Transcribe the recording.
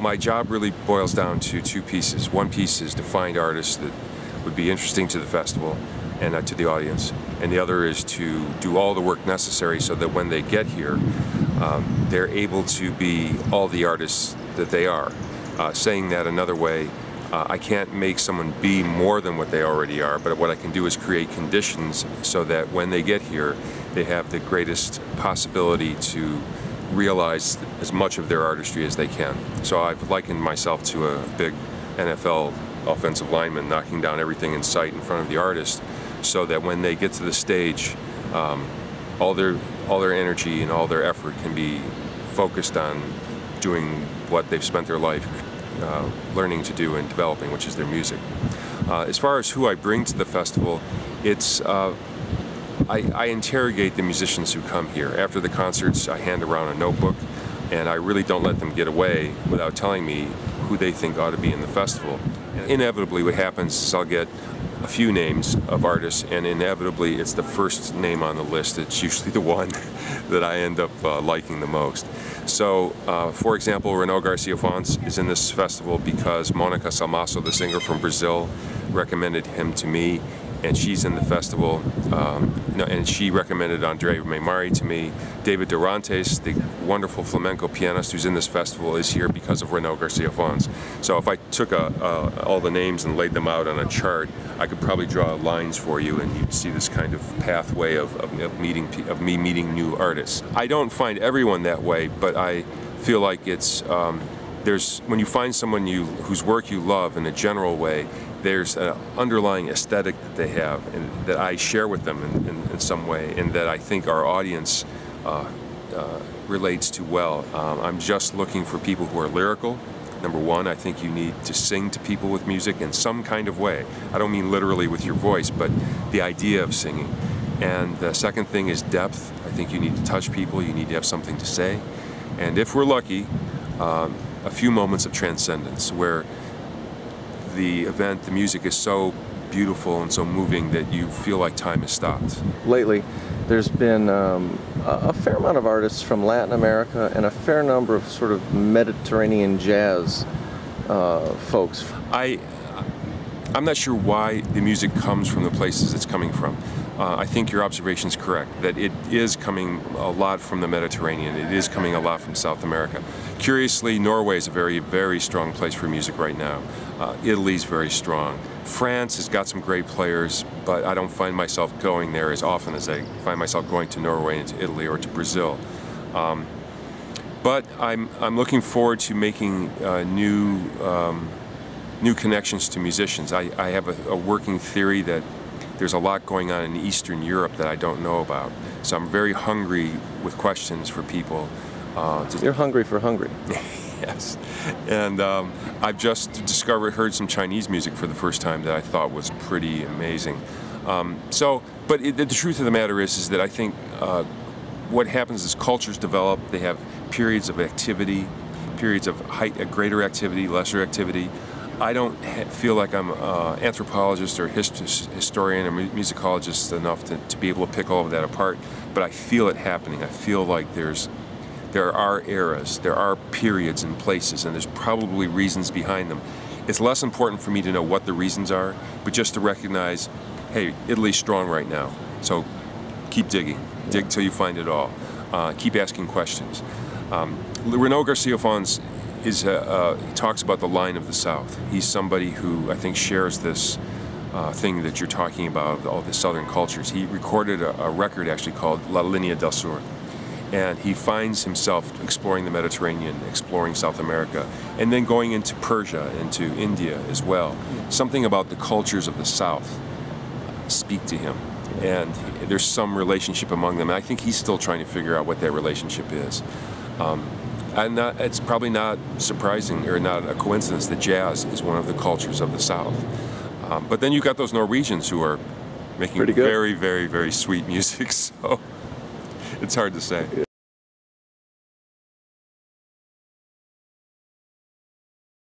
my job really boils down to two pieces. One piece is to find artists that would be interesting to the festival and to the audience, and the other is to do all the work necessary so that when they get here, they're able to be all the artists that they are. Saying that another way, I can't make someone be more than what they already are, but what I can do is create conditions so that when they get here, they have the greatest possibility to realize as much of their artistry as they can. So I've likened myself to a big NFL offensive lineman knocking down everything in sight in front of the artist, so that when they get to the stage, all their energy and all their effort can be focused on doing what they've spent their life learning to do and developing, which is their music. As far as who I bring to the festival, it's I interrogate the musicians who come here. After the concerts, I hand around a notebook, and I really don't let them get away without telling me who they think ought to be in the festival. And inevitably what happens is I'll get a few names of artists, and inevitably it's the first name on the list. It's usually the one that I end up liking the most. So, for example, Renaud Garcia Fontes is in this festival because Monica Salmaso, the singer from Brazil, recommended him to me, and she's in the festival, and she recommended Andre Meimari to me. David Durantes, the wonderful flamenco pianist who's in this festival, is here because of Renaud Garcia Fontes. So if I took all the names and laid them out on a chart, I could probably draw lines for you, and you'd see this kind of pathway of me meeting new artists. I don't find everyone that way, but I feel like it's when you find someone whose work you love in a general way, there's an underlying aesthetic that they have and that I share with them in some way, and that I think our audience relates to well. I'm just looking for people who are lyrical. Number one, I think you need to sing to people with music in some kind of way. I don't mean literally with your voice, but the idea of singing. And the second thing is depth. I think you need to touch people, you need to have something to say. And if we're lucky, a few moments of transcendence where the event, the music is so beautiful and so moving that you feel like time has stopped. Lately, there's been a fair amount of artists from Latin America and a fair number of sort of Mediterranean jazz folks. I'm not sure why the music comes from the places it's coming from. I think your observation is correct, that it is coming a lot from the Mediterranean. It is coming a lot from South America. Curiously, Norway is a very, very strong place for music right now. Italy's very strong. France has got some great players, but I don't find myself going there as often as I find myself going to Norway and to Italy or to Brazil. But I'm looking forward to making new connections to musicians. I have a working theory that there's a lot going on in Eastern Europe that I don't know about. So I'm very hungry with questions for people. You're hungry for hungry. Yes. And I've just heard some Chinese music for the first time that I thought was pretty amazing. But the truth of the matter is that I think what happens is cultures develop. They have periods of activity, periods of greater activity, lesser activity. I don't feel like I'm an anthropologist or historian or musicologist enough to be able to pick all of that apart, but I feel it happening. I feel like there are eras, there are periods and places, and there's probably reasons behind them. It's less important for me to know what the reasons are, but just to recognize, hey, Italy's strong right now, so keep digging. Dig till you find it all. Keep asking questions. Renaud Garcia Fontes talks about the line of the South. He's somebody who I think shares this thing that you're talking about, all the Southern cultures. He recorded a record actually called La Linea del Sur. And he finds himself exploring the Mediterranean, exploring South America, and then going into Persia, into India as well. Something about the cultures of the South speak to him. And there's some relationship among them. And I think he's still trying to figure out what that relationship is. And it's probably not surprising or not a coincidence that jazz is one of the cultures of the South. But then you've got those Norwegians who are making very, very, very sweet music. So it's hard to say.